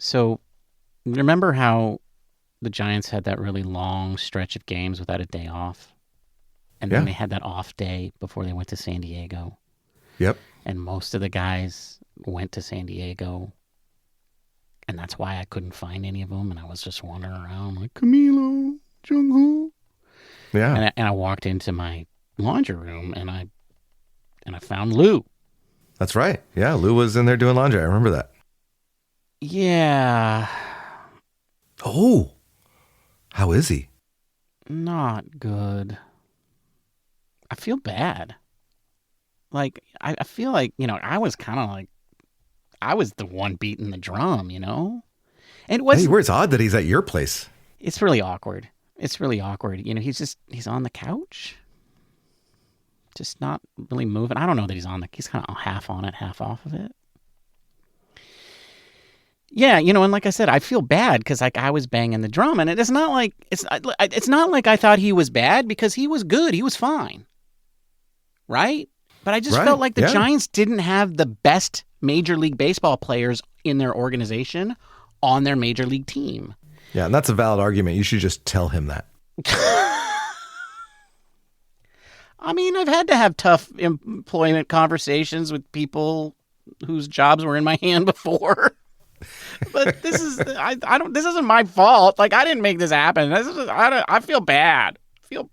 So remember how the Giants had that really long stretch of games without a day off? And then Yeah. they had that off day before they went to San Diego. Yep. And most of the guys went to San Diego. And that's why I couldn't find any of them. And I was just wandering around like, Camilo, Jung-Hoo. Yeah. And I walked into my laundry room and I found Lou. That's right. Yeah. Lou was in there doing laundry. I remember that. Yeah, Oh, how is he? not good. I feel bad. Like, I feel like, I was kind of like, I was the one beating the drum, And it was, Hey, where it's odd that he's at your place. it's really awkward. It's really awkward. He's on the couch. Just not really moving. I don't know that he's kind of half on it, half off of it. Yeah, and like I said, I feel bad because like I was banging the drum, and it's not like I thought he was bad because he was good, he was fine, right? But I just felt like the Giants didn't have the best Major League Baseball players in their organization on their Major League team. Yeah, and that's a valid argument. You should just tell him that. I mean, I've had to have tough employment conversations with people whose jobs were in my hand before. But this isn't my fault. Like, I didn't make this happen. I feel bad. Well,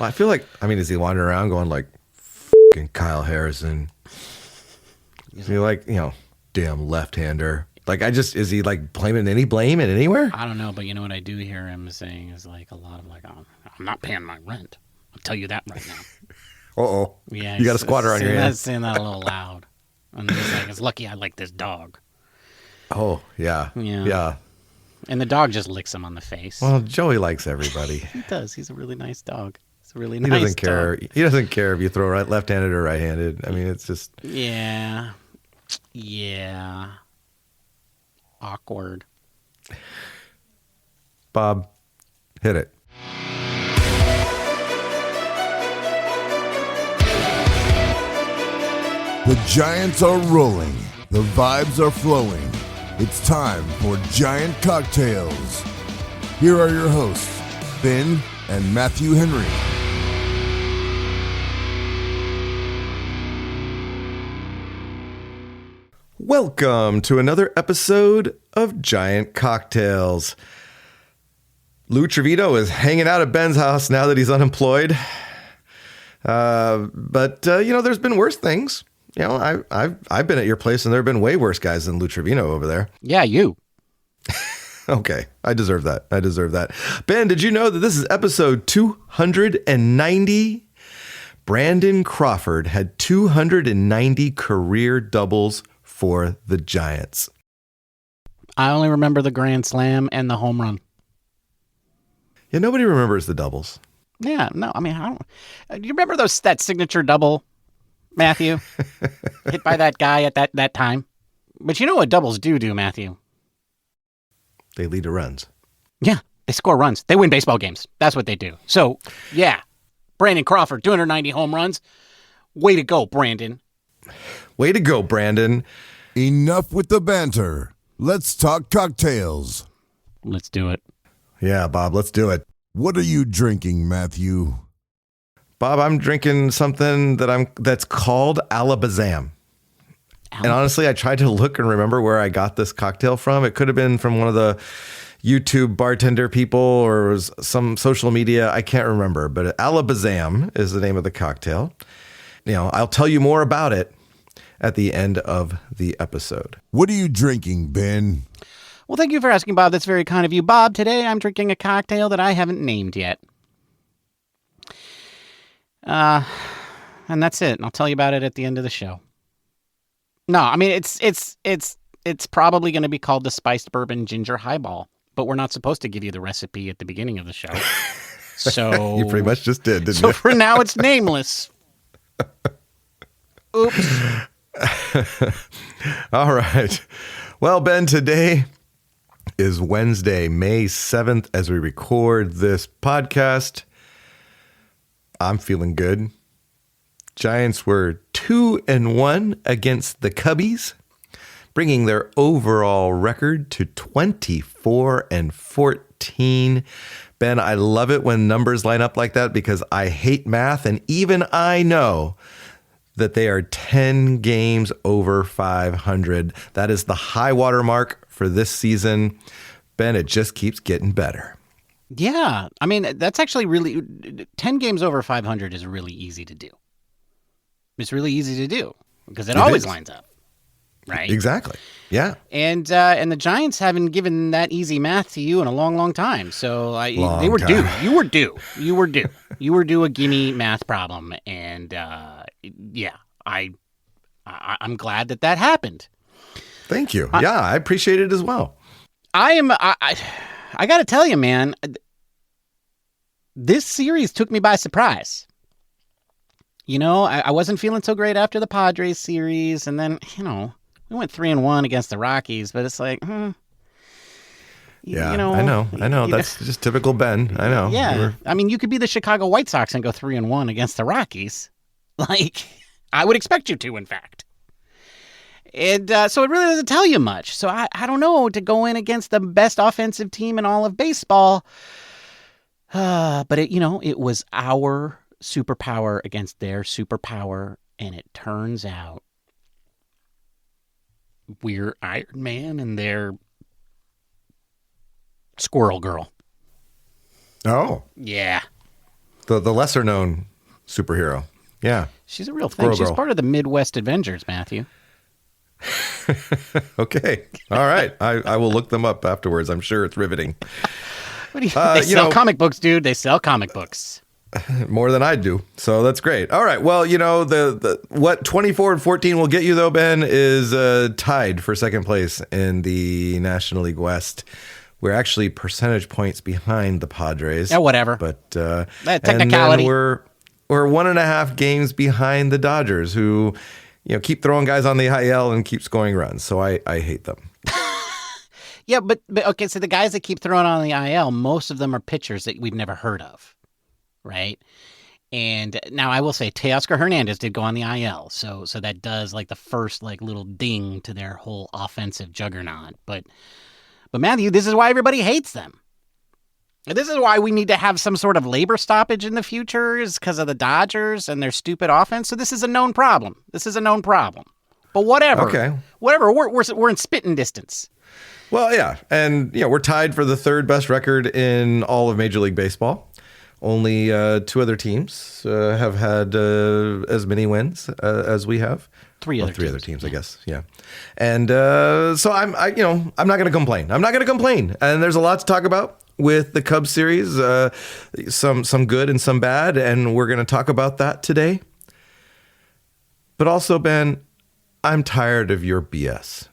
I feel like, is he wandering around going like, fucking Kyle Harrison? Is he like, damn left-hander? Like, is he like blaming any blame it anywhere? I don't know, but what I do hear him saying is like a lot of like, oh, I'm not paying my rent. I'll tell you that right now. Uh-oh. Yeah, you got a squatter on your hands. Saying that a little loud. And he's like, it's lucky I like this dog. Oh, yeah. Yeah. And the dog just licks him on the face. Well, Joey likes everybody. He does. He's a really nice dog. He doesn't care. He doesn't care if you throw left-handed or right-handed. I mean, it's just... Yeah. Awkward. Bob, hit it. The Giants are rolling. The vibes are flowing. It's time for Giant Cocktails. Here are your hosts, Ben and Matthew Henry. Welcome to another episode of Giant Cocktails. Lou Trevino is hanging out at Ben's house now that he's unemployed. But there's been worse things. I've been at your place and there have been way worse guys than Lou Trevino over there. Yeah, you. Okay, I deserve that. Ben, did you know that this is episode 290? Brandon Crawford had 290 career doubles for the Giants. I only remember the grand slam and the home run. Yeah, nobody remembers the doubles. Yeah, no, I don't. Do you remember that signature double, Matthew? Hit by that guy at that time. But you know what doubles do, Matthew? They lead to runs. Yeah, they score runs. They win baseball games. That's what they do. So, yeah, Brandon Crawford, 290 home runs. Way to go, Brandon. Way to go, Brandon. Enough with the banter. Let's talk cocktails. Let's do it. Yeah, Bob, let's do it. What are you drinking, Matthew? Bob, I'm drinking something that's called Alabazam. And honestly, I tried to look and remember where I got this cocktail from. It could have been from one of the YouTube bartender people or it was some social media. I can't remember, but Alabazam is the name of the cocktail. I'll tell you more about it at the end of the episode. What are you drinking, Ben? Well, thank you for asking, Bob. That's very kind of you. Bob, today I'm drinking a cocktail that I haven't named yet. And that's it. I'll tell you about it at the end of the show. No, it's probably going to be called the Spiced Bourbon Ginger Highball, but we're not supposed to give you the recipe at the beginning of the show. So you pretty much just did, didn't you? So for now, it's nameless. Oops. All right. Well, Ben, today is Wednesday, May 7th, as we record this podcast. I'm feeling good. Giants were 2-1 against the Cubbies. bringing their overall record to 24-14. Ben, I love it when numbers line up like that because I hate math, and even I know that they are 10 games over 500. That is the high water mark for this season. Ben, it just keeps getting better. Yeah. I mean, that's actually really 10 games over 500 is really easy to do. It's really easy to do because it always lines up. Right. Exactly. Yeah. And the Giants haven't given that easy math to you in a long, long time. So they were due. You were due. You were due. You were due a gimme math problem. And yeah, I'm glad that happened. Thank you. Yeah, I appreciate it as well. I got to tell you, man, this series took me by surprise. You know, I wasn't feeling so great after the Padres series, and then, you know, we went 3-1 against the Rockies, but it's like, yeah, you know, I know. That's just typical Ben. I know. Yeah. I mean, you could be the Chicago White Sox and go 3-1 against the Rockies. Like, I would expect you to, in fact. And so it really doesn't tell you much. So I don't know, to go in against the best offensive team in all of baseball. But it was our superpower against their superpower, and it turns out we're Iron Man and they're Squirrel Girl. Oh. Yeah. The lesser known superhero. Yeah. She's a real thing. Squirrel She's Girl. part of the Midwest Avengers, Matthew. Okay. All right. I will look them up afterwards. I'm sure it's riveting. What do they sell comic books, dude. They sell comic books. More than I do. So that's great. All right. Well, the what 24-14 will get you though, Ben, is tied for second place in the National League West. We're actually percentage points behind the Padres. Yeah, whatever. But technicality. And then we're 1.5 games behind the Dodgers, who keep throwing guys on the IL and keep scoring runs. So I hate them. Yeah, but okay. So the guys that keep throwing on the IL, most of them are pitchers that we've never heard of. Right. And now I will say Teoscar Hernandez did go on the IL. So that does like the first like little ding to their whole offensive juggernaut. But Matthew, this is why everybody hates them. This is why we need to have some sort of labor stoppage in the future, is because of the Dodgers and their stupid offense. So this is a known problem. But whatever. Okay. Whatever. We're in spitting distance. Well, yeah. And we're tied for the third best record in all of Major League Baseball. Only two other teams have had as many wins as we have. Three other teams, I guess. Yeah. And so I'm not going to complain. And there's a lot to talk about with the Cubs series, some good and some bad, and we're going to talk about that today. But also, Ben, I'm tired of your BS.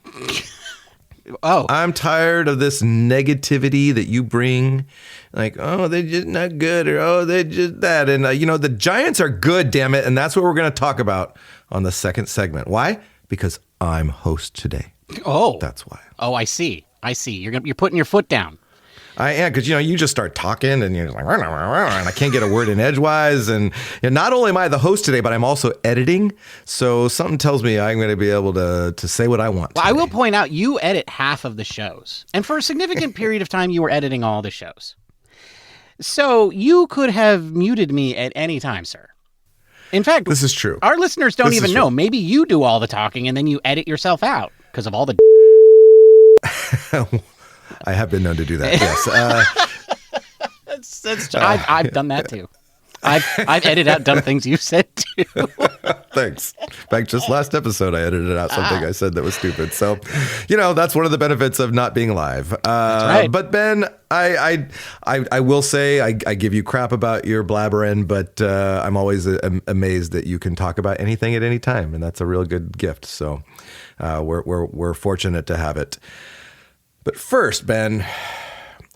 Oh, I'm tired of this negativity that you bring, like, oh, they're just not good, or oh, they're just that. And, the Giants are good, damn it. And that's what we're going to talk about on the second segment. Why? Because I'm host today. Oh, that's why. Oh, I see. You're putting your foot down. I am, because you just start talking and you're like, and I can't get a word in edgewise. And not only am I the host today, but I'm also editing. So something tells me I'm going to be able to say what I want. Well, I will point out you edit half of the shows, and for a significant period of time, you were editing all the shows. So you could have muted me at any time, sir. In fact, this is true. Our listeners don't even know. Maybe you do all the talking and then you edit yourself out because of all the. I have been known to do that. Yes. I've done that too. I've edited out dumb things you said too. Thanks. In fact, just last episode, I edited out something I said that was stupid. So, that's one of the benefits of not being live. That's right. But Ben, I will say I give you crap about your blabbering, but I'm always amazed that you can talk about anything at any time, and that's a real good gift. So, we're fortunate to have it. But first, Ben,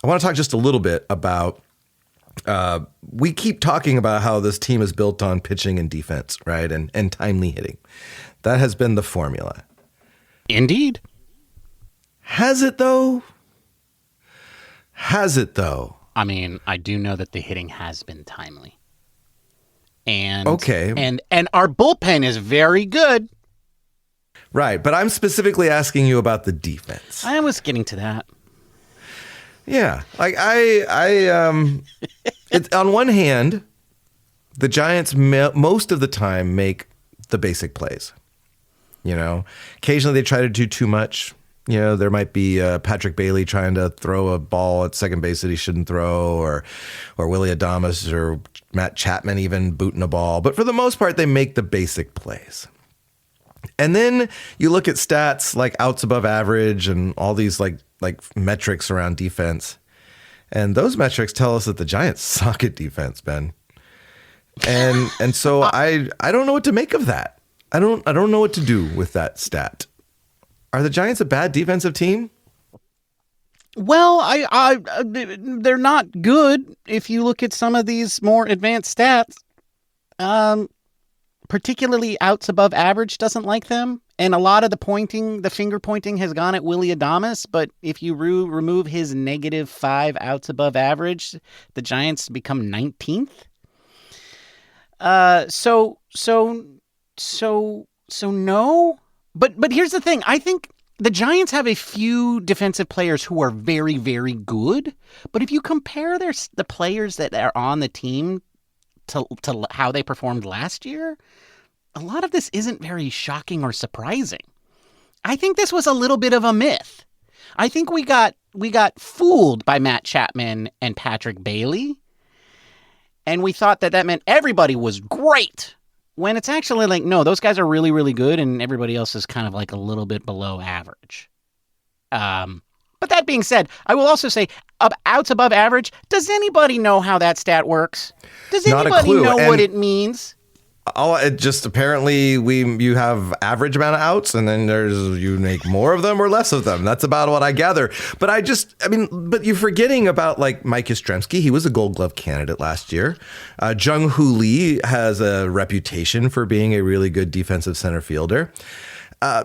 I want to talk just a little bit about. We keep talking about how this team is built on pitching and defense, right? And timely hitting. That has been the formula. Indeed. Has it though? I mean, I do know that the hitting has been timely. And okay. And our bullpen is very good. Right, but I'm specifically asking you about the defense. I was getting to that. Yeah, like it's, on one hand, the Giants most of the time make the basic plays. Occasionally they try to do too much. There might be Patrick Bailey trying to throw a ball at second base that he shouldn't throw, or Willie Adames or Matt Chapman even booting a ball. But for the most part, they make the basic plays. And then you look at stats like outs above average and all these like metrics around defense. And those metrics tell us that the Giants suck at defense, Ben. And so I don't know what to make of that. I don't know what to do with that stat. Are the Giants a bad defensive team? Well, they're not good if you look at some of these more advanced stats. Particularly outs above average doesn't like them. And a lot of the finger pointing has gone at Willie Adames. But if you remove his -5 outs above average, the Giants become 19th. So no. But here's the thing. I think the Giants have a few defensive players who are very, very good. But if you compare the players that are on the team to how they performed last year, a lot of this isn't very shocking or surprising. I think this was a little bit of a myth. I think we got fooled by Matt Chapman and Patrick Bailey, and we thought that meant everybody was great, when it's actually like, no, those guys are really, really good, and everybody else is kind of like a little bit below average. But that being said, I will also say, outs above average, does anybody know how that stat works? Does anybody know what it means? It just apparently you have average amount of outs, and then you make more of them or less of them. That's about what I gather. But but you're forgetting about like Mike Yastrzemski. He was a Gold Glove candidate last year. Jung Hoo Lee has a reputation for being a really good defensive center fielder.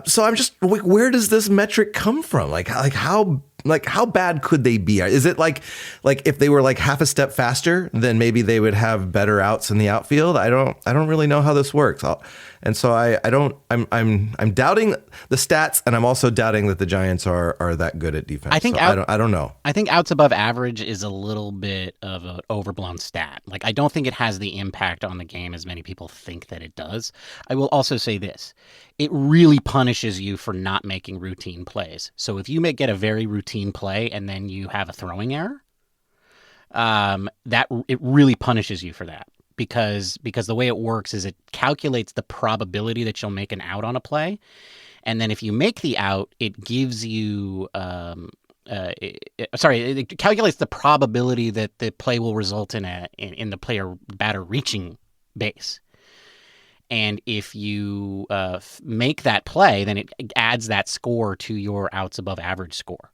So I'm just, where does this metric come from? How bad could they be? Is it like if they were like half a step faster, then maybe they would have better outs in the outfield? I don't really know how this works. I'm doubting the stats, and I'm also doubting that the Giants are that good at defense. I don't know. I think outs above average is a little bit of an overblown stat. Like, I don't think it has the impact on the game as many people think that it does. I will also say this. It really punishes you for not making routine plays. So if you get a very routine play and then you have a throwing error, it really punishes you for that. Because the way it works is it calculates the probability that you'll make an out on a play. And then if you make the out, it gives you it calculates the probability that the play will result in the batter reaching base. And if you make that play, then it adds that score to your outs above average score.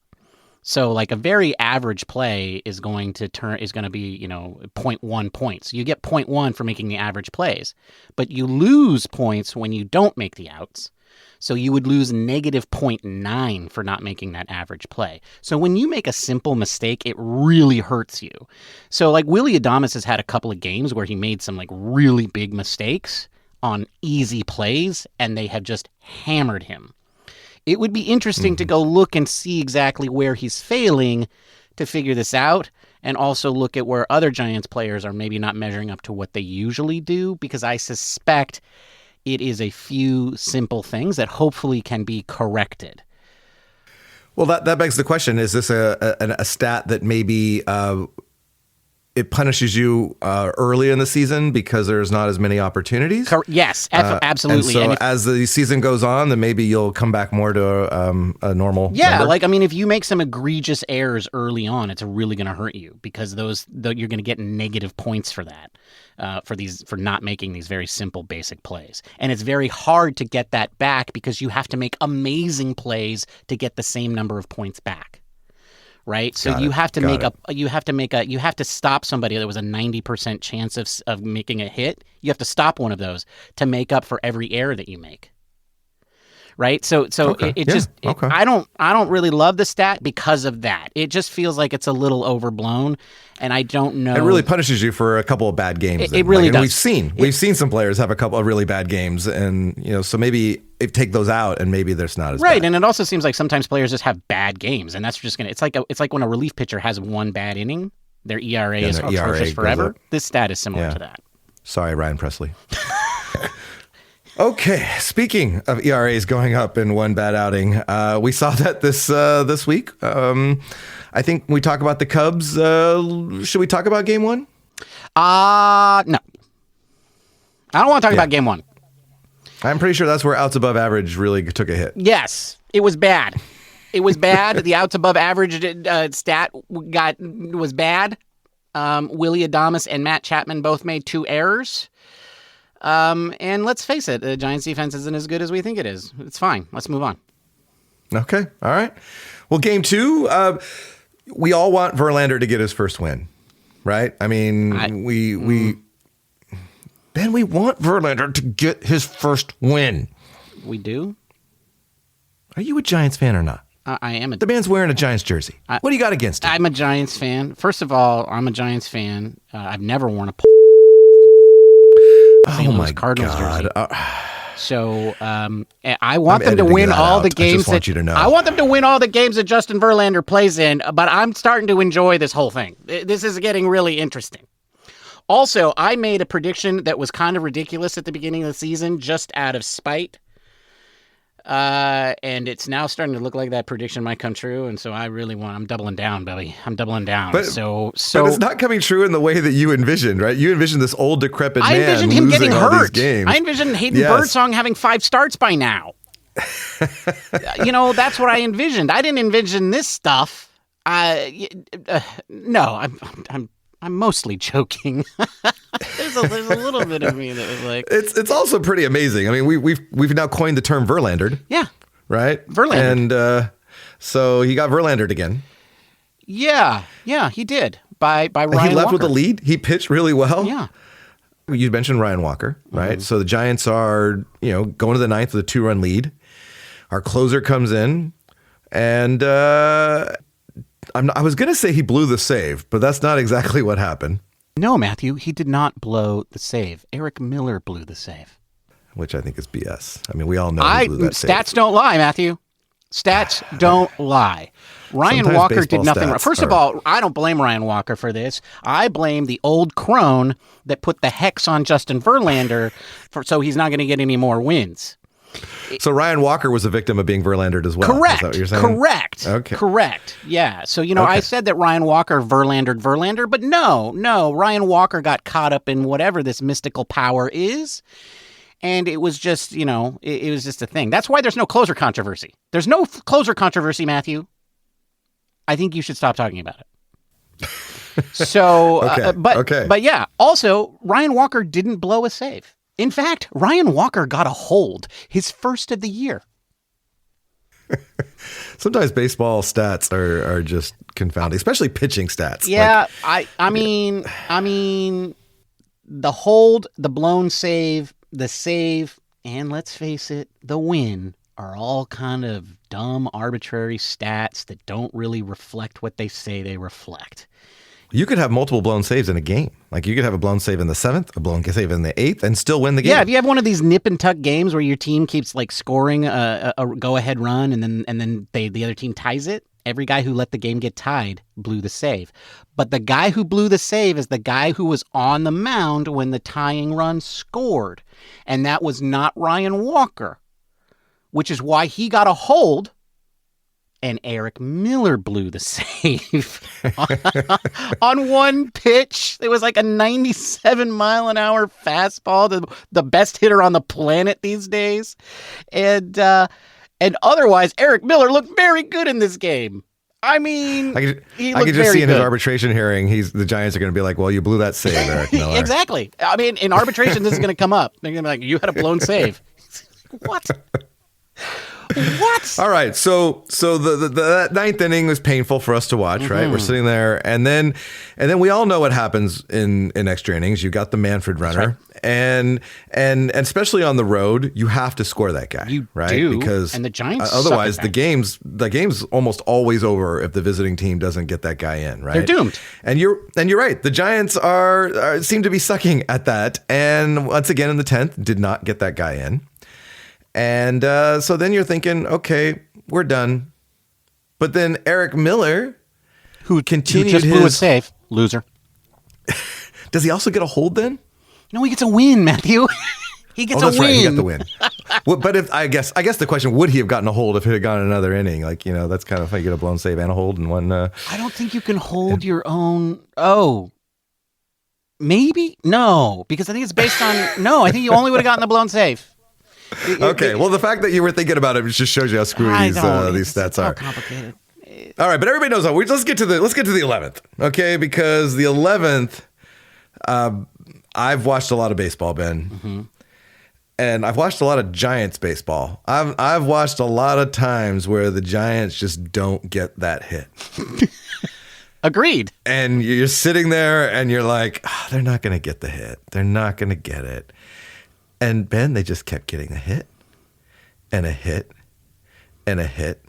So like a very average play is going to be, 0.1 points. You get 0.1 for making the average plays, but you lose points when you don't make the outs. So you would lose -0.9 for not making that average play. So when you make a simple mistake, it really hurts you. So like Willie Adames has had a couple of games where he made some like really big mistakes on easy plays, and they have just hammered him. It would be interesting to go look and see exactly where he's failing to figure this out, and also look at where other Giants players are maybe not measuring up to what they usually do, because I suspect it is a few simple things that hopefully can be corrected. Well, that begs the question, is this a stat that maybe it punishes you early in the season because there's not as many opportunities? Yes, absolutely. And so as the season goes on, then maybe you'll come back more to a normal number? If you make some egregious errors early on, it's really going to hurt you, because you're going to get negative points for that, for not making these very simple basic plays. And it's very hard to get that back because you have to make amazing plays to get the same number of points back. Right. So you have to stop somebody that was a 90% chance of making a hit. You have to stop one of those to make up for every error that you make. right? So Okay. it Yeah. just Okay. I don't really love the stat because of that. It just feels like it's a little overblown, and I don't know. It really punishes you for a couple of bad games. It really does. We've seen some players have a couple of really bad games, and so maybe if take those out, and maybe there's not as right. bad. And it also seems like sometimes players just have bad games, and that's just gonna. It's like when a relief pitcher has one bad inning, their ERA is their ERA atrocious goes forever. up. This stat is similar Yeah. to that. Sorry, Ryan Presley. Okay, speaking of ERAs going up in one bad outing, we saw that this week. I think we talk about the Cubs. Should we talk about Game 1? No. I don't want to talk about Game 1. I'm pretty sure that's where outs above average really took a hit. Yes, it was bad. It was bad. The outs above average stat was bad. Willie Adames and Matt Chapman both made 2 errors. And let's face it, the Giants defense isn't as good as we think it is. It's fine. Let's move on. Okay, all right. Well, Game 2, we all want Verlander to get his first win, right? I mean, we want Verlander to get his first win. We do? Are you a Giants fan or not? I am. The man's wearing a Giants jersey. What do you got against him? I'm a Giants fan. First of all, I'm a Giants fan. I've never worn a St. Louis Cardinals jersey. So I want them to win all the games. I just want you to know. I want them to win all the games that Justin Verlander plays in. But I'm starting to enjoy this whole thing. This is getting really interesting. Also, I made a prediction that was kind of ridiculous at the beginning of the season, just out of spite. And it's now starting to look like that prediction might come true, and so I'm doubling down, Billy. I'm doubling down. But it's not coming true in the way that you envisioned, right? You envisioned this old decrepit man. I envisioned him getting hurt. I envisioned Hayden Birdsong having 5 starts by now. That's what I envisioned. I didn't envision this stuff. No, I'm mostly joking. there's a little bit of me that was like, it's also pretty amazing. I mean, we've now coined the term Verlandered. Yeah, right. Verlandered. And so he got Verlandered again. Yeah, he did by Ryan Walker. He left with a lead. He pitched really well. Yeah. You mentioned Ryan Walker, right? Mm-hmm. So the Giants are going to the 9th with a 2-run lead. Our closer comes in, and I was going to say he blew the save, but that's not exactly what happened. No, Matthew, he did not blow the save. Eric Miller blew the save. Which I think is BS. I mean, we all know he blew that save. Stats don't lie, Matthew. Stats don't lie. Ryan Sometimes Walker did nothing wrong. First of are... all, I don't blame Ryan Walker for this. I blame the old crone that put the hex on Justin Verlander so he's not going to get any more wins. So Ryan Walker was a victim of being Verlandered as well. Correct. Is that what you're saying? Correct. Okay. Correct. Yeah. So, I said that Ryan Walker Verlander, but no. Ryan Walker got caught up in whatever this mystical power is. And it was just, it was just a thing. That's why there's no closer controversy. There's no closer controversy, Matthew. I think you should stop talking about it. So, but yeah. Also, Ryan Walker didn't blow a save. In fact, Ryan Walker got a hold, his first of the year. Sometimes baseball stats are just confounding, especially pitching stats. Yeah, I mean, the hold, the blown save, the save, and let's face it, the win are all kind of dumb, arbitrary stats that don't really reflect what they say they reflect. You could have multiple blown saves in a game. Like you could have a blown save in the 7th, a blown save in the 8th, and still win the game. Yeah, if you have one of these nip and tuck games where your team keeps like scoring a go-ahead run and then the other team ties it, every guy who let the game get tied blew the save. But the guy who blew the save is the guy who was on the mound when the tying run scored. And that was not Ryan Walker, which is why he got a hold. And Eric Miller blew the save on one pitch. It was like a 97-mile-an-hour fastball, the best hitter on the planet these days. And otherwise, Eric Miller looked very good in this game. I mean, I could just see in his arbitration hearing, the Giants are going to be like, well, you blew that save, Eric Miller. Exactly. I mean, in arbitration, this is going to come up. They're going to be like, you had a blown save. What? What? All right, so the 9th inning was painful for us to watch, right? We're sitting there, and then we all know what happens in extra innings. You got the Manfred runner, right. And especially on the road, you have to score that guy. You right? do, Because and the Giants otherwise suck at the game's almost always over if the visiting team doesn't get that guy in, right? They're doomed. And you're right. The Giants seem to be sucking at that. And once again in the 10th, did not get that guy in. And so then you're thinking, okay, we're done. But then Eric Miller, who continued just blew it safe, loser. Does he also get a hold then? No, he gets a win, Matthew. He gets a win. Right. He got the win. Well, but if I guess the question, would he have gotten a hold if it had gone another inning? Like, that's kind of funny. You get a blown save and a hold in one. I don't think you can hold your own. Oh, maybe? No, because I think it's based on. No, I think you only would have gotten the blown save. Okay. Well, the fact that you were thinking about it just shows you how screwy these stats are. Complicated. All right, but everybody knows how. Let's get to the 11th, okay? Because the 11th, I've watched a lot of baseball, Ben. Mm-hmm. And I've watched a lot of Giants baseball. I've watched a lot of times where the Giants just don't get that hit. Agreed. And you're sitting there and you're like, they're not going to get the hit. They're not going to get it. And Ben, they just kept getting a hit and a hit and a hit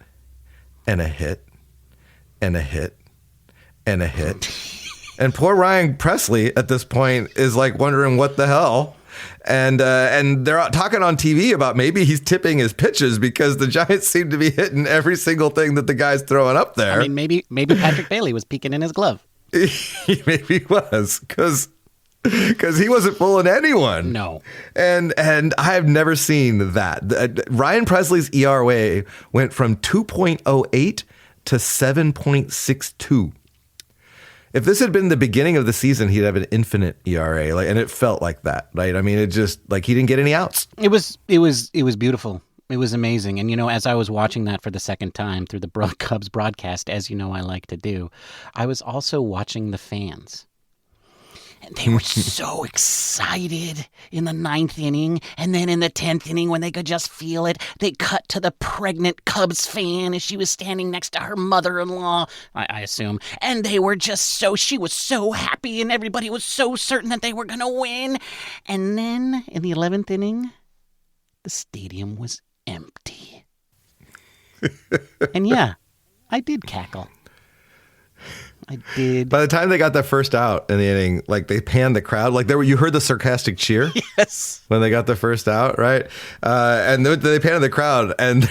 and a hit and a hit and a hit. And poor Ryan Presley at this point is like wondering what the hell. And they're talking on TV about maybe he's tipping his pitches because the Giants seem to be hitting every single thing that the guy's throwing up there. I mean, maybe Patrick Bailey was peeking in his glove. Maybe he was because he wasn't fooling anyone. No. And I've never seen that. Ryan Presley's ERA went from 2.08 to 7.62. If this had been the beginning of the season, he'd have an infinite ERA, and it felt like that, right? I mean, it just he didn't get any outs. It was beautiful. It was amazing. And as I was watching that for the second time through the Cubs broadcast, as I like to do, I was also watching the fans. And they were so excited in the 9th inning. And then in the 10th inning, when they could just feel it, they cut to the pregnant Cubs fan as she was standing next to her mother-in-law, I assume. And they were she was so happy and everybody was so certain that they were going to win. And then in the 11th inning, the stadium was empty. And yeah, I did cackle. I did. By the time they got that first out in the inning, they panned the crowd. You heard the sarcastic cheer. Yes. When they got the first out, right? And they panned the crowd, and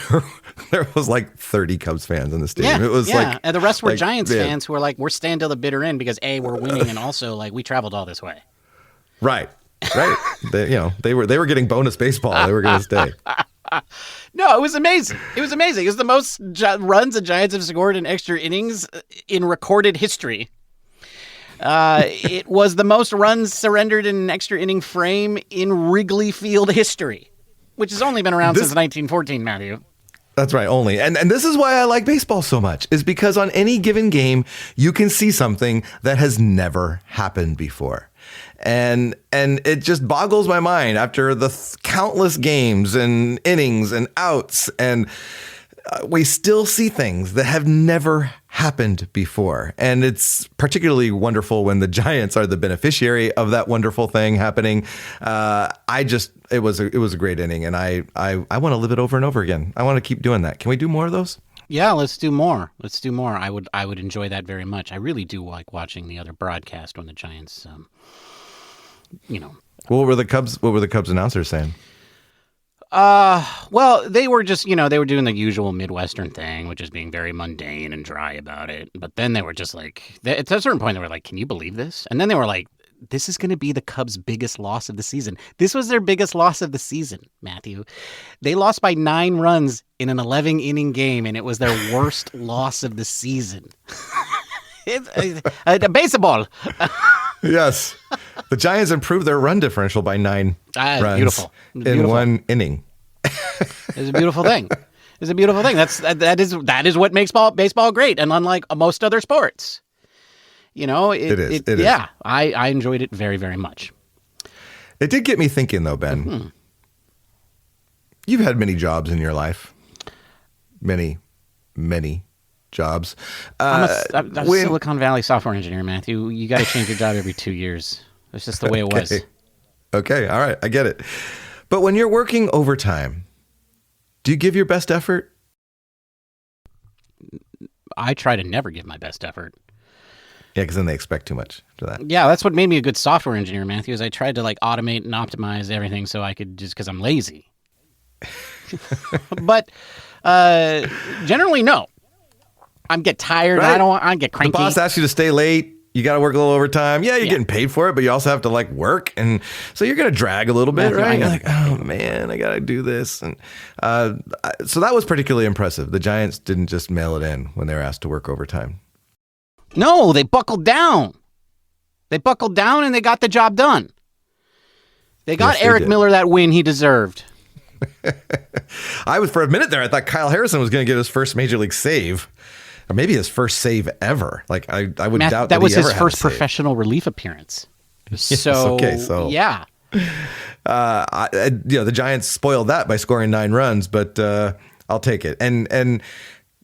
there was 30 Cubs fans in the stadium. Yeah, it was and the rest were Giants fans who were we're staying till the bitter end because A, we're winning, and also we traveled all this way. Right. They were getting bonus baseball. They were going to stay. No, it was amazing. It was the most runs the Giants have scored in extra innings in recorded history. It was the most runs surrendered in an extra inning frame in Wrigley Field history, which has only been around since 1914, Matthew. That's right, only. And this is why I like baseball so much, is because on any given game, you can see something that has never happened before. And it just boggles my mind after the countless games and innings and outs, and we still see things that have never happened before. And it's particularly wonderful when the Giants are the beneficiary of that wonderful thing happening. It was a great inning, and I want to live it over and over again. I want to keep doing that. Can we do more of those? Yeah, let's do more. I would enjoy that very much. I really do like watching the other broadcast when the Giants, What were the Cubs announcers saying? Well, they were just, they were doing the usual Midwestern thing, which is being very mundane and dry about it. But then they were just at a certain point, they were like, can you believe this? And then they were like, this is going to be the Cubs' biggest loss of the season. This was their biggest loss of the season, Matthew. They lost by 9 runs in an 11-inning game, and it was their worst loss of the season. It's baseball. Yes. The Giants improved their run differential by 9 runs beautiful. in one inning. It's a beautiful thing. That is what makes baseball great, and unlike most other sports. It is. Yeah, I enjoyed it very, very much. It did get me thinking, though, Ben. Mm-hmm. You've had many jobs in your life. Many, many jobs. I'm a Silicon Valley software engineer, Matthew. You got to change your job every 2 years. That's just the way it was. Okay. All right. I get it. But when you're working overtime, do you give your best effort? I try to never give my best effort. Yeah, because then they expect too much to that. Yeah, that's what made me a good software engineer, Matthew, is I tried to like automate and optimize everything so I could just, because I'm lazy. But generally, no. I get tired. Right. I get cranky. The boss asks you to stay late. You got to work a little overtime. Yeah, you're getting paid for it, but you also have to like work. And so you're going to drag a little bit, right? You're like, oh man, I got to do this. And so that was particularly impressive. The Giants didn't just mail it in when they were asked to work overtime. No, they buckled down. They buckled down and they got the job done. They got Eric Miller that win he deserved. I was, for a minute there, I thought Kyle Harrison was going to get his first major league save, or maybe his first save ever. Like I would doubt that was his first professional relief appearance. Yes, so okay, so yeah, the Giants spoiled that by scoring 9 runs, but I'll take it. And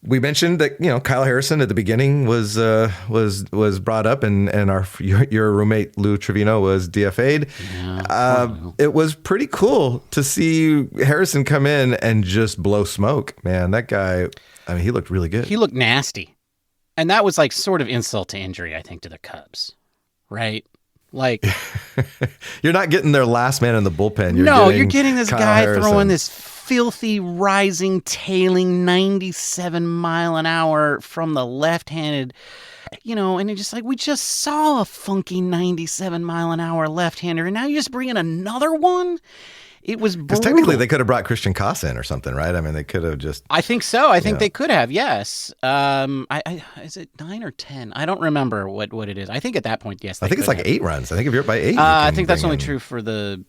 we mentioned that Kyle Harrison at the beginning was brought up, and your roommate Lou Trevino was DFA'd. Yeah, it was pretty cool to see Harrison come in and just blow smoke. Man, that guy, I mean, he looked really good. He looked nasty, and that was like sort of insult to injury, I think, to the Cubs, right? Like, you're not getting their last man in the bullpen. You're getting this Kyle guy Harrison throwing this filthy, rising, tailing 97 mile an hour from the left-handed, and it's just like, we just saw a funky 97 mile an hour left-hander, and now you're just bringing another one? It was brutal. Because technically they could have brought Christian Casa in or something, right? I mean, they could have just... I think so. I think they could have, yes. Is it 9 or 10? I don't remember what it is. I think at that point, yes, I think it's like 8 runs. I think if you're up by 8, I think that's only true for the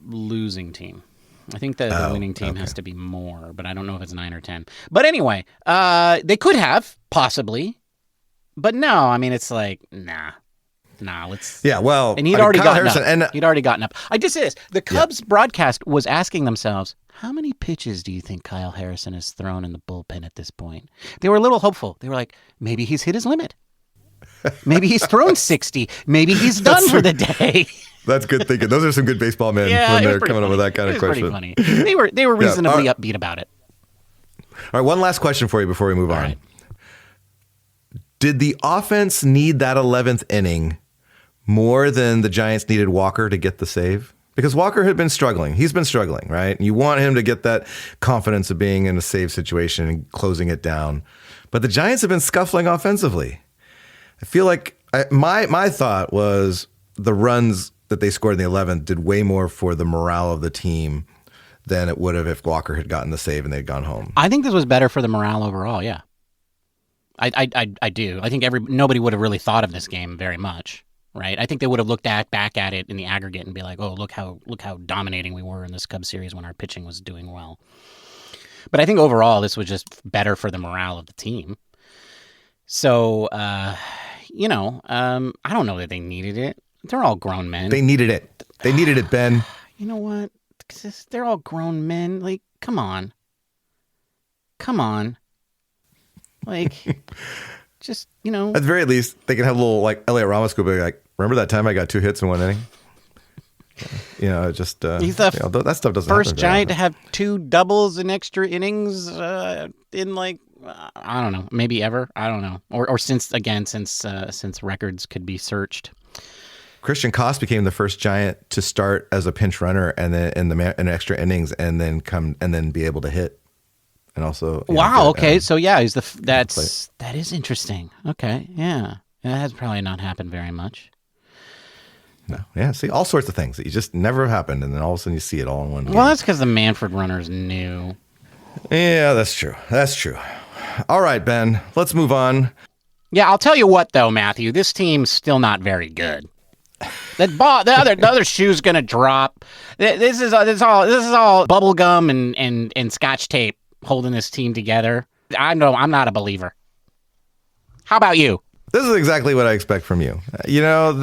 losing team. I think the winning team has to be more, but I don't know if it's 9 or 10. But anyway, they could have, possibly. But no, I mean, it's like, nah, let's... Yeah, well... And he'd already gotten up. He'd already gotten up. I just say this. The Cubs broadcast was asking themselves, how many pitches do you think Kyle Harrison has thrown in the bullpen at this point? They were a little hopeful. They were like, maybe he's hit his limit. Maybe he's thrown 60. Maybe he's done for the day. That's good thinking. Those are some good baseball men when they're coming up with that kind of question. It was pretty funny. They were reasonably upbeat about it. All right, one last question for you before we move on. Right. Did the offense need that 11th inning more than the Giants needed Walker to get the save? Because Walker had been struggling. He's been struggling, right? And you want him to get that confidence of being in a save situation and closing it down. But the Giants have been scuffling offensively. I feel like my thought was the runs that they scored in the 11th did way more for the morale of the team than it would have if Walker had gotten the save and they'd gone home. I think this was better for the morale overall, yeah. I do. I think nobody would have really thought of this game very much, right? I think they would have looked back at it in the aggregate and be like, oh, look how dominating we were in this Cubs series when our pitching was doing well. But I think overall this was just better for the morale of the team. So, I don't know that they needed it. They're all grown men. They needed it. They needed it, Ben. You know what? They're all grown men. Like, come on. Like, just, At the very least, they can have a little, like, Elliot Ramos go be like, remember that time I got 2 hits in 1 inning? He's the that stuff doesn't first happen Giant to have 2 doubles in extra innings in, like, I don't know, maybe ever. I don't know. Or since records could be searched. Christian Koss became the first Giant to start as a pinch runner and then in extra innings and then be able to hit. And also, okay. So yeah, that is interesting. Okay, yeah, that has probably not happened very much. No, yeah. See, all sorts of things that you just never happened, and then all of a sudden you see it all in one game. Well, that's because the Manfred runners knew. Yeah, that's true. All right, Ben, let's move on. Yeah, I'll tell you what, though, Matthew, this team's still not very good. The other shoe's gonna drop. This is all bubble gum and Scotch tape holding this team together. I'm not a believer. How about you? This is exactly what I expect from you. I'm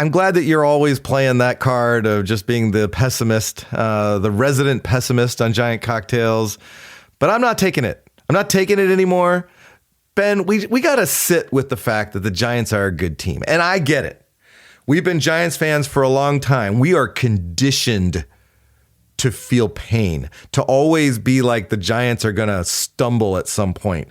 glad that you're always playing that card of just being the pessimist, the resident pessimist on Giant Cocktails. But I'm not taking it. I'm not taking it anymore. Ben, we got to sit with the fact that the Giants are a good team. And I get it. We've been Giants fans for a long time. We are conditioned to feel pain, to always be like the Giants are going to stumble at some point.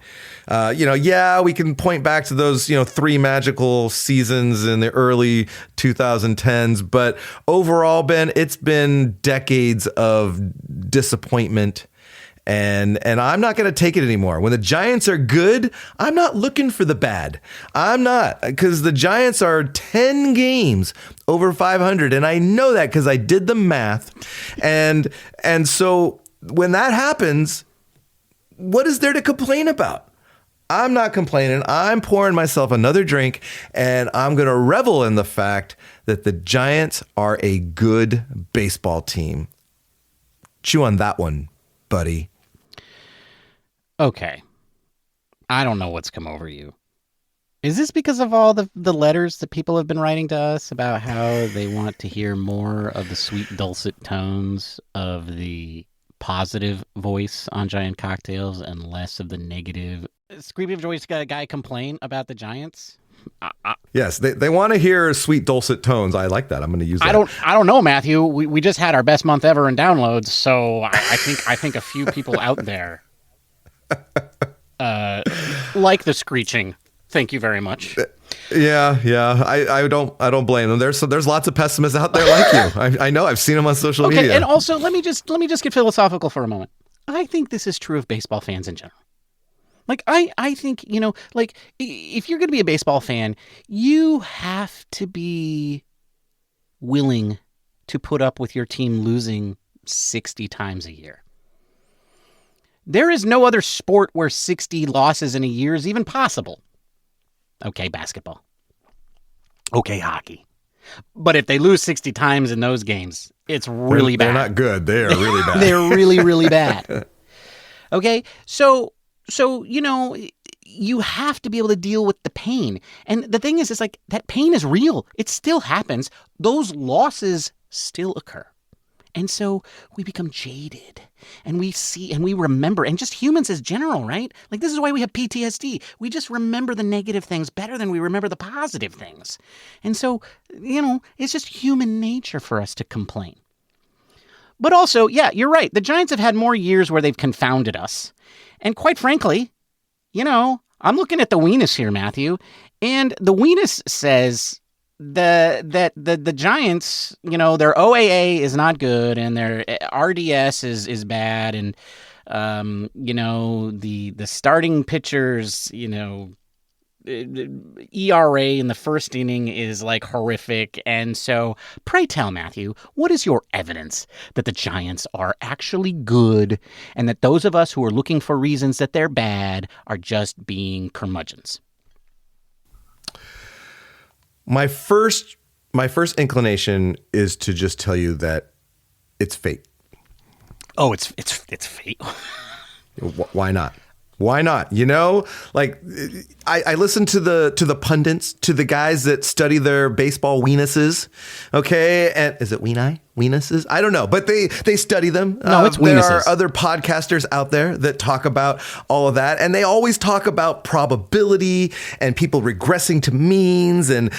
We can point back to those, 3 magical seasons in the early 2010s. But overall, Ben, it's been decades of disappointment. And I'm not going to take it anymore. When the Giants are good, I'm not looking for the bad. I'm not, because the Giants are 10 games over 500. And I know that because I did the math. And so when that happens, what is there to complain about? I'm not complaining. I'm pouring myself another drink, and I'm going to revel in the fact that the Giants are a good baseball team. Chew on that one, buddy. Okay. I don't know what's come over you. Is this because of all the letters that people have been writing to us about how they want to hear more of the sweet, dulcet tones of the positive voice on Giant Cocktails and less of the negative, screaming voice guy complain about the Giants? Yes, they want to hear sweet, dulcet tones. I like that. I'm going to use that. I don't know, Matthew. We just had our best month ever in downloads, so I think a few people out there like the screeching. Thank you very much. Yeah. I don't blame them. There's lots of pessimists out there like you. I know. I've seen them on social media. And also, let me just get philosophical for a moment. I think this is true of baseball fans in general. Like, I think, if you're going to be a baseball fan, you have to be willing to put up with your team losing 60 times a year. There is no other sport where 60 losses in a year is even possible. Okay, basketball. Okay, hockey. But if they lose 60 times in those games, it's really bad. They're not good. They are really bad. They're really, really bad. Okay, so you have to be able to deal with the pain. And the thing is, it's like that pain is real. It still happens. Those losses still occur. And so we become jaded and we see and we remember, and just humans as general, right? Like, this is why we have PTSD. We just remember the negative things better than we remember the positive things. And so, it's just human nature for us to complain. But also, yeah, you're right. The Giants have had more years where they've confounded us. And quite frankly, I'm looking at the Weenus here, Matthew, and the Weenus says that the Giants, their OAA is not good and their RDS is bad, and the starting pitchers, ERA in the first inning is like horrific. And so, pray tell, Matthew, what is your evidence that the Giants are actually good and that those of us who are looking for reasons that they're bad are just being curmudgeons? My first inclination is to just tell you that it's fate. Oh, it's fate. Why not? Why not? I listen to the pundits, to the guys that study their baseball weenuses. Okay. And is it weenuses? I don't know, but they study them. No, it's weenuses. There are other podcasters out there that talk about all of that. And they always talk about probability and people regressing to means and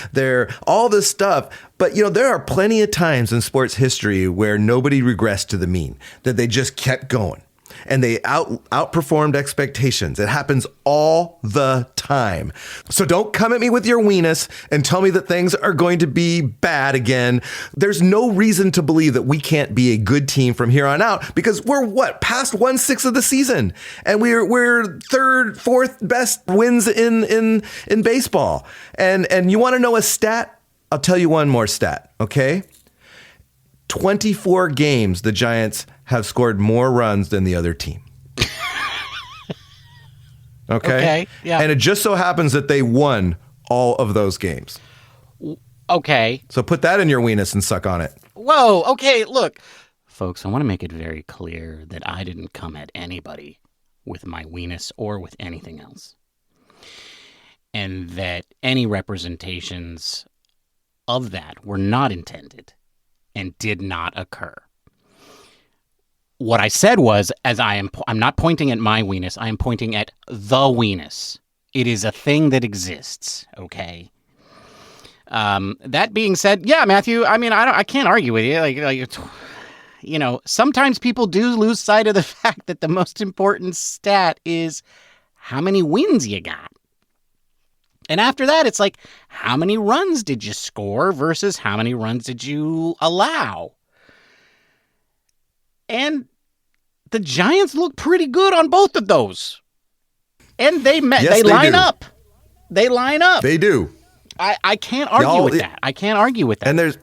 all this stuff. But, there are plenty of times in sports history where nobody regressed to the mean, that they just kept going. And they outperformed expectations. It happens all the time. So don't come at me with your weenus and tell me that things are going to be bad again. There's no reason to believe that we can't be a good team from here on out, because we're past 1/6 of the season, and we're third, fourth best wins in baseball. And you want to know a stat? I'll tell you one more stat. Okay. 24 games, the Giants have scored more runs than the other team. Okay? Yeah. And it just so happens that they won all of those games. Okay. So put that in your weenus and suck on it. Whoa. Okay, look. Folks, I want to make it very clear that I didn't come at anybody with my weenus or with anything else. And that any representations of that were not intended and did not occur. What I said was, I'm not pointing at my weenus, I am pointing at the weenus. It is a thing that exists, okay? That being said, yeah, Matthew, I mean, I can't argue with you. Sometimes people do lose sight of the fact that the most important stat is how many wins you got. And after that, it's like, how many runs did you score versus how many runs did you allow? And the Giants look pretty good on both of those. And they line up. They line up. They do. I can't argue with that. I can't argue with that. And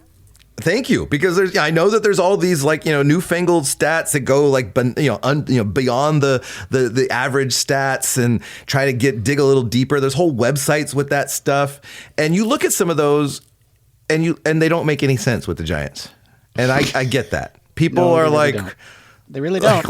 thank you, because I know that there's all these newfangled stats that go beyond the average stats and try to dig a little deeper. There's whole websites with that stuff, and you look at some of those, and they don't make any sense with the Giants, and I get that. People are like. They really don't.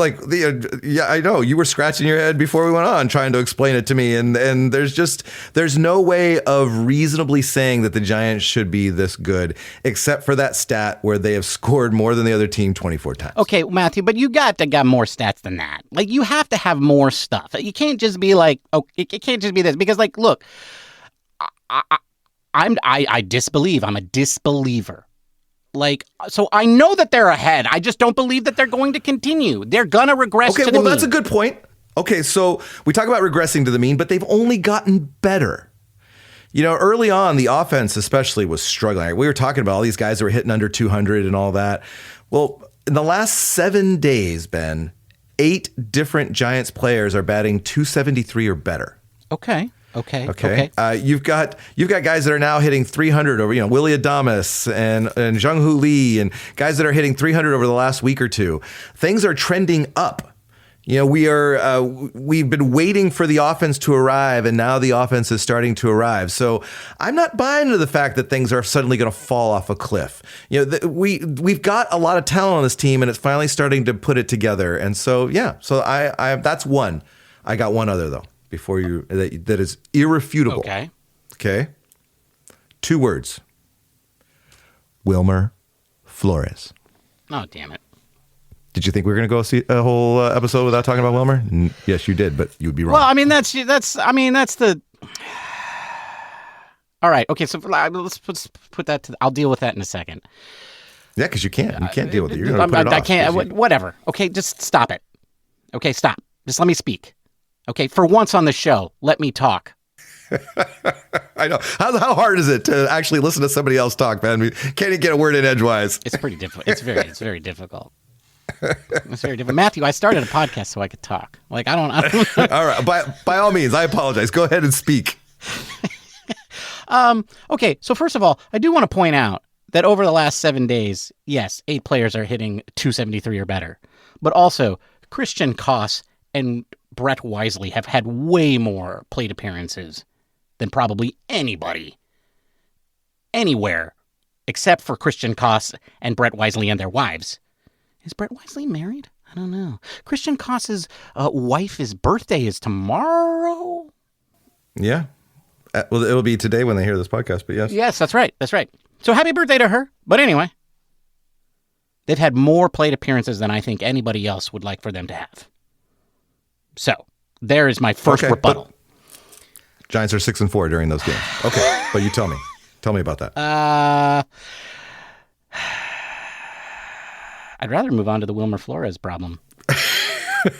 Yeah, I know. You were scratching your head before we went on trying to explain it to me. And there's no way of reasonably saying that the Giants should be this good, except for that stat where they have scored more than the other team 24 times. Okay, Matthew, but you got more stats than that. Like, you have to have more stuff. You can't just be like, oh, it can't just be this. Because, like, look, I disbelieve. I'm a disbeliever. So I know that they're ahead. I just don't believe that they're going to continue. They're going to regress to the mean. That's a good point. Okay, so we talk about regressing to the mean, but they've only gotten better. Early on, the offense especially was struggling. We were talking about all these guys that were hitting under 200 and all that. Well, in the last 7 days, Ben, 8 different Giants players are batting 273 or better. Okay. You've got guys that are now hitting 300 over, Willie Adames and Jung-Hoo Lee, and guys that are hitting 300 over the last week or two. Things are trending up. We've been waiting for the offense to arrive, and now the offense is starting to arrive. So I'm not buying into the fact that things are suddenly going to fall off a cliff. We've got a lot of talent on this team, and it's finally starting to put it together. And so, yeah, I that's one. I got one other though. Before you, that is irrefutable. Okay. 2 words. Wilmer Flores. Oh, damn it. Did you think we were going to go see a whole episode without talking about Wilmer? Yes, you did, but you'd be wrong. Well, I mean, that's the. All right. Okay. So let's put that I'll deal with that in a second. Yeah, because you can't deal with it. You're going to put it off. I can't. Whatever. Okay. Just stop it. Okay. Stop. Just let me speak. Okay, for once on the show, let me talk. I know. How hard is it to actually listen to somebody else talk, man? Can't you get a word in edgewise? It's pretty difficult. It's very difficult. It's very difficult. Matthew, I started a podcast so I could talk. Like, I don't All right. By all means, I apologize. Go ahead and speak. Okay, so first of all, I do want to point out that over the last 7 days, yes, 8 players are hitting 273 or better. But also, Christian Koss and Brett Wisely have had way more plate appearances than probably anybody anywhere except for Christian Koss and Brett Wisely and their wives. Is Brett Wisely married? I don't know. Christian Koss's wife's birthday is tomorrow. Yeah. Well, it'll be today when they hear this podcast, but yes. Yes, that's right. So happy birthday to her. But anyway, they've had more plate appearances than I think anybody else would like for them to have. So, there is my first rebuttal. Giants are 6-4 during those games. Okay, but you tell me. Tell me about that. I'd rather move on to the Wilmer Flores problem.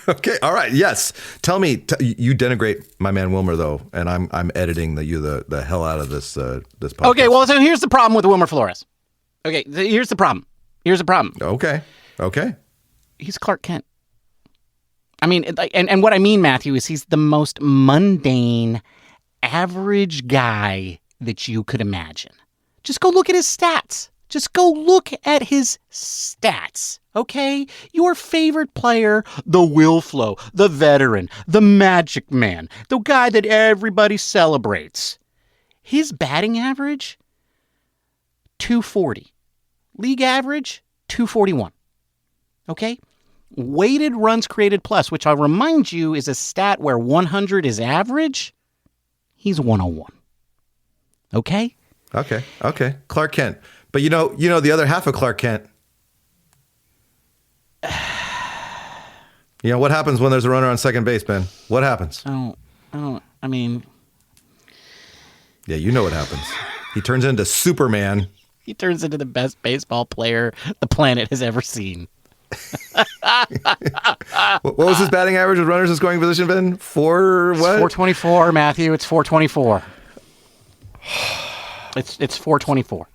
Okay, all right, yes. Tell me, you denigrate my man Wilmer, though, and I'm editing the hell out of this podcast. Okay, well, so here's the problem with Wilmer Flores. Okay, here's the problem. Okay. He's Clark Kent. I mean, and what I mean, Matthew, is he's the most mundane, average guy that you could imagine. Just go look at his stats. Okay? Your favorite player, the Willflow, the veteran, the magic man, the guy that everybody celebrates. His batting average, 240. League average, 241. Okay? Weighted runs created plus, which I'll remind you is a stat where 100 is average. He's 101. Okay? Okay. Clark Kent. But you know the other half of Clark Kent. What happens when there's a runner on second base, Ben? What happens? I mean... Yeah, you know what happens. He turns into Superman. He turns into the best baseball player the planet has ever seen. What was his batting average with runners in scoring position, Ben? What? 424, Matthew. It's 424. It's 424.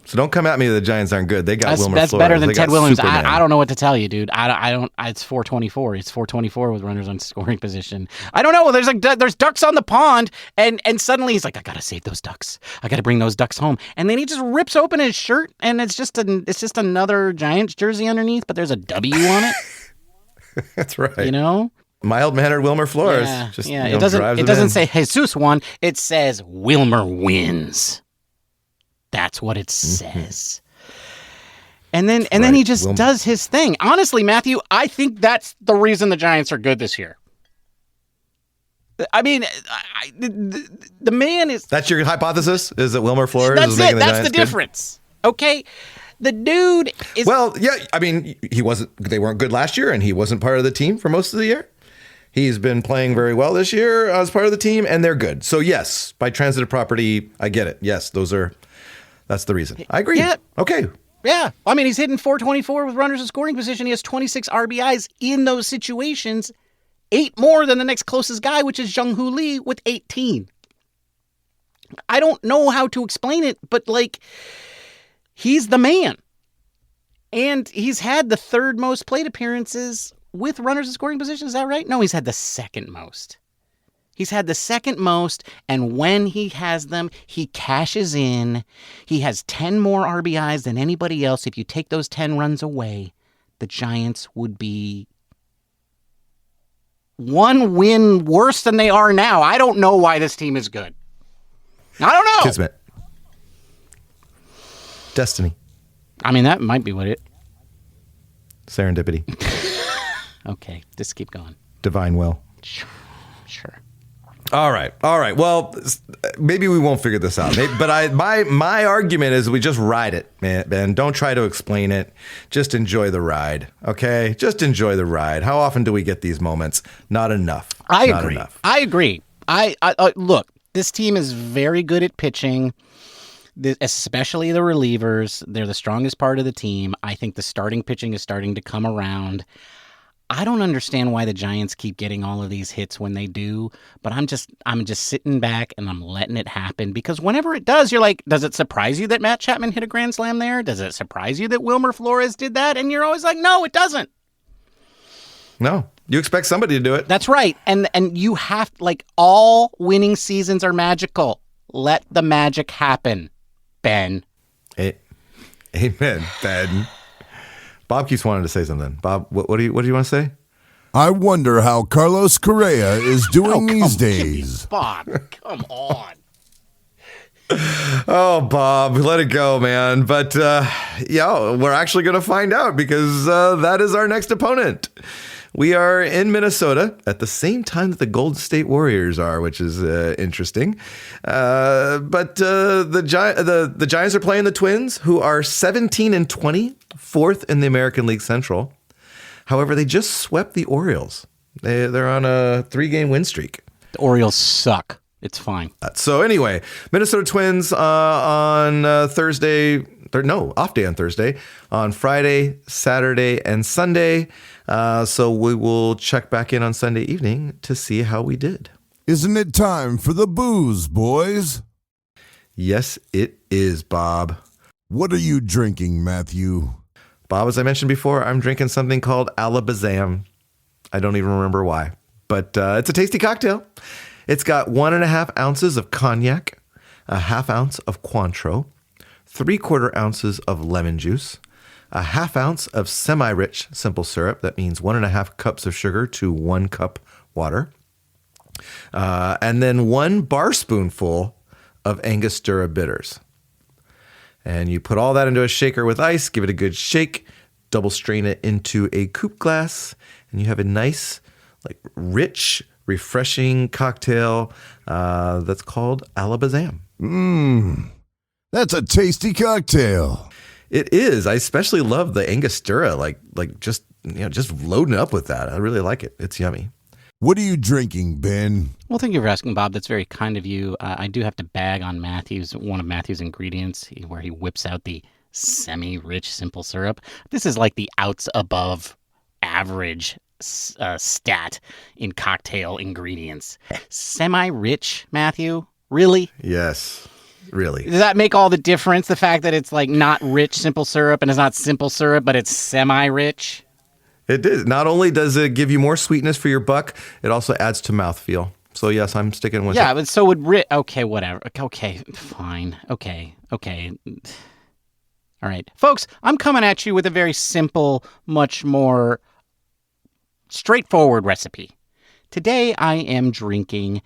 So don't come at me that the Giants aren't good. They got Wilmer That's Flores. better than They Ted got Williams. Superman. I don't know what to tell you, dude. I don't. It's 424. It's 424 with runners on scoring position. I don't know. There's ducks on the pond, and suddenly he's like, I gotta save those ducks. I gotta bring those ducks home. And then he just rips open his shirt, and it's just another Giants jersey underneath, but there's a W on it. That's right. You know. Mild-mannered Wilmer Flores. Yeah. It doesn't say Jesus won. It says Wilmer wins. That's what it says. And then he just does his thing. Honestly, Matthew, I think that's the reason the Giants are good this year. I mean, the man is... That's your hypothesis? Is that Wilmer Flores That's is making it. the That's Giants the difference. Okay? The dude is... Well, yeah, I mean, they weren't good last year, and he wasn't part of the team for most of the year. He's been playing very well this year as part of the team, and they're good. So, yes, by transitive property, I get it. Yes, that's the reason. I agree. Yeah. Okay. Yeah. I mean, he's hitting 424 with runners in scoring position. He has 26 RBIs in those situations, 8 more than the next closest guy, which is Jung-Hoo Lee with 18. I don't know how to explain it, but, he's the man. And he's had the third most plate appearances with runners in scoring position. Is that right? No, he's had the second most. He's had the second most, and when he has them, he cashes in. He has 10 more RBIs than anybody else. If you take those 10 runs away, the Giants would be one win worse than they are now. I don't know why this team is good. I don't know. Kismet. Destiny. I mean, that might be what it... Serendipity. Okay, just keep going. Divine will. Sure. All right. Well, maybe we won't figure this out. But my argument is we just ride it, man. Don't try to explain it. Just enjoy the ride. Okay? Just enjoy the ride. How often do we get these moments? Not enough. I agree. I look, this team is very good at pitching, especially the relievers. They're the strongest part of the team. I think the starting pitching is starting to come around. I don't understand why the Giants keep getting all of these hits when they do, but I'm just sitting back and I'm letting it happen, because whenever it does, you're like, does it surprise you that Matt Chapman hit a grand slam there? Does it surprise you that Wilmer Flores did that? And you're always like, no, it doesn't. No, you expect somebody to do it. That's right. And you have, all winning seasons are magical. Let the magic happen, Ben. Amen, Ben. Bob keeps wanting to say something. Bob, what do you want to say? I wonder how Carlos Correa is doing these days. Bob, come on. Oh, Bob, let it go, man. But we're actually going to find out, because that is our next opponent. We are in Minnesota at the same time that the Golden State Warriors are, which is interesting. But the Giants are playing the Twins, who are 17-20, fourth in the American League Central. However, they just swept the Orioles. They're on a 3-game win streak. The Orioles suck. It's fine. So anyway, Minnesota Twins on Thursday. Off day on Thursday. On Friday, Saturday, and Sunday. So we will check back in on Sunday evening to see how we did. Isn't it time for the booze, boys? Yes, it is, Bob. What are you drinking, Matthew? Bob, as I mentioned before, I'm drinking something called Alabazam. I don't even remember why, but it's a tasty cocktail. It's got 1.5 ounces of cognac, a 1/2 ounce of Cointreau, 3/4 ounces of lemon juice, a 1/2 ounce of semi-rich simple syrup. That means 1.5 cups of sugar to 1 cup water. And then 1 barspoonful of Angostura Bitters. And you put all that into a shaker with ice, give it a good shake, double strain it into a coupe glass, and you have a nice, rich, refreshing cocktail that's called Alabazam. That's a tasty cocktail. It is. I especially love the Angostura, just loading up with that. I really like it. It's yummy. What are you drinking, Ben? Well, thank you for asking, Bob. That's very kind of you. I do have to bag on one of Matthew's ingredients, where he whips out the semi-rich simple syrup. This is like the outs above average stat in cocktail ingredients. Semi-rich, Matthew? Really? Yes, really. Does that make all the difference? The fact that it's like not rich simple syrup and it's not simple syrup, but it's semi-rich? It is. Not only does it give you more sweetness for your buck, it also adds to mouthfeel. So yes, I'm sticking with it. Yeah, but so would okay, whatever. Okay, fine. Okay. All right. Folks, I'm coming at you with a very simple, much more straightforward recipe. Today I am drinking,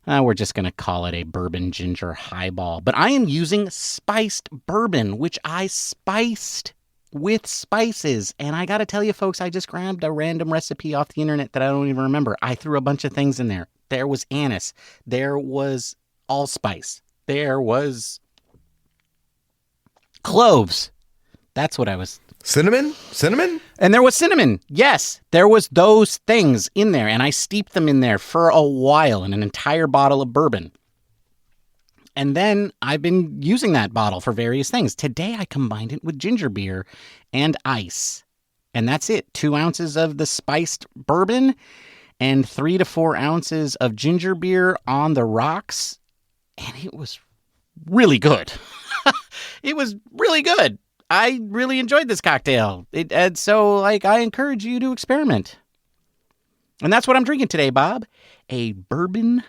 we're just going to call it a bourbon ginger highball, but I am using spiced bourbon, which I spiced with spices. And I got to tell you, folks, I just grabbed a random recipe off the internet that I don't even remember. I threw a bunch of things in there. There was anise. There was allspice. There was cloves. That's what I was. Cinnamon? And there was cinnamon. Yes, there was those things in there. And I steeped them in there for a while in an entire bottle of bourbon. And then I've been using that bottle for various things. Today I combined it with ginger beer and ice. And that's it. 2 ounces of the spiced bourbon and 3 to 4 ounces of ginger beer on the rocks. And it was really good. It was really good. I really enjoyed this cocktail. And so I encourage you to experiment. And that's what I'm drinking today, Bob. A bourbon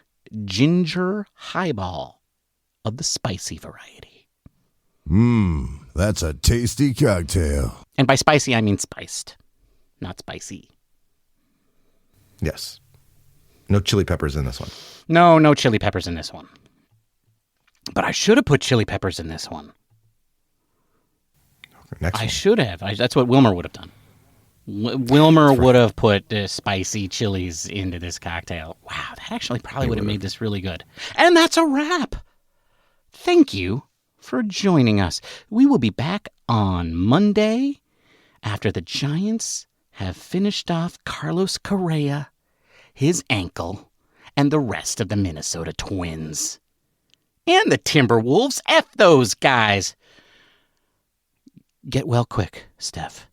ginger highball of the spicy variety. That's a tasty cocktail. And by spicy, I mean spiced, not spicy. Yes. No chili peppers in this one. No chili peppers in this one. But I should have put chili peppers in this one. Next I should have. That's what Wilmer would have done. Wilmer would have put spicy chilies into this cocktail. Wow, that actually probably would have made this really good. And that's a wrap. Thank you for joining us. We will be back on Monday after the Giants have finished off Carlos Correa, his ankle, and the rest of the Minnesota Twins. And the Timberwolves. F those guys. Get well quick, Steph.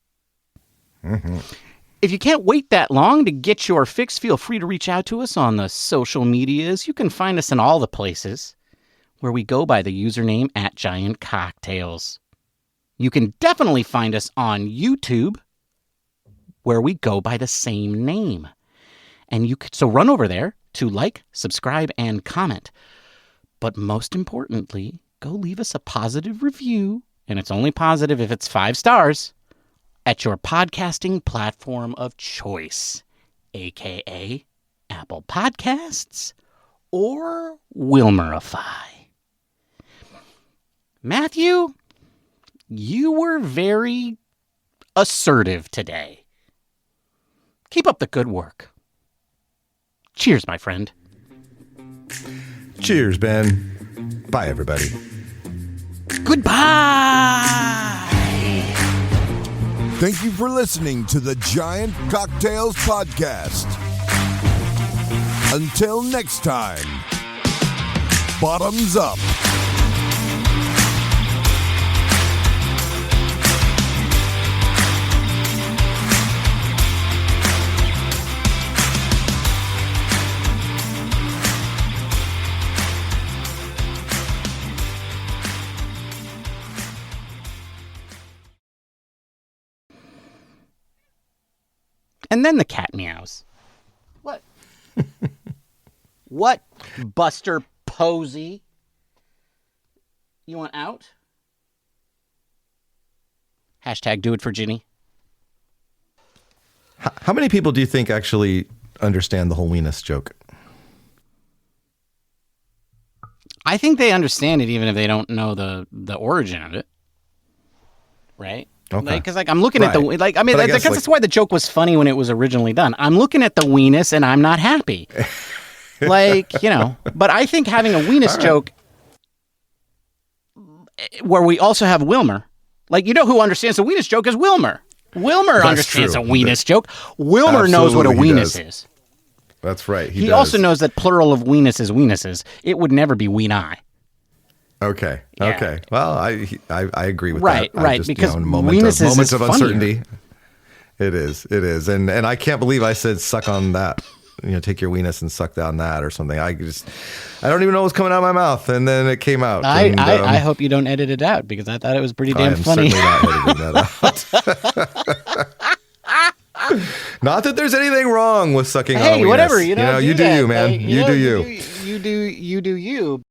Mm-hmm. If you can't wait that long to get your fix, feel free to reach out to us on the social medias. You can find us in all the places where we go by the username @GiantCocktails. You can definitely find us on YouTube, where we go by the same name. And so run over there to like, subscribe, and comment. But most importantly, go leave us a positive review, and it's only positive if it's 5 stars, at your podcasting platform of choice, aka Apple Podcasts or Wilmerify. Matthew, you were very assertive today. Keep up the good work. Cheers, my friend. Cheers, Ben. Bye, everybody. Goodbye. Thank you for listening to the Giant Cocktails Podcast. Until next time, bottoms up. And then the cat meows. What? What, Buster Posey? You want out? Hashtag do it for Ginny. How many people do you think actually understand the whole weenus joke? I think they understand it even if they don't know the origin of it. Right? Okay. Because I'm looking at Right. I guess that's why the joke was funny when it was originally done. I'm looking at the weenus and I'm not happy. But I think having a weenus joke where we also have Wilmer, who understands the weenus joke is Wilmer. Wilmer understands true. a weenus joke. Wilmer knows what a Absolutely he weenus does. is. That's right. He also knows that plural of weenus is weenuses. It would never be weeni. Okay. Yeah. Okay. Well, I agree with right, that. Right. Just, because moment weenuses of is uncertainty. It is, and I can't believe I said suck on that. Take your weenus and suck down that or something. I don't even know what was coming out of my mouth, and then it came out. I hope you don't edit it out because I thought it was pretty damn funny. I am certainly not editing that out. Not that there's anything wrong with sucking on a weenus. Whatever. You do you, man. You do you.